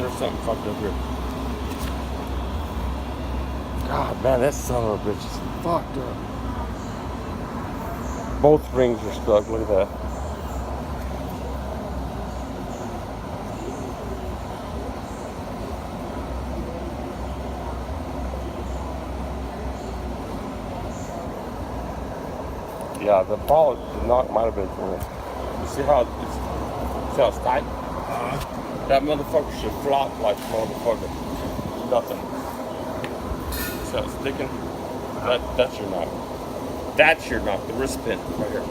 there's something fucked up here. God, man, that son of a bitch is fucked up. Both rings are stuck. Look at that. Yeah, the ball, the knock might have been for him. You see how it's tight? That motherfucker should flop like a motherfucker. Nothing. See how it's sticking? That's your knock. That's your knock. The wrist pin right here.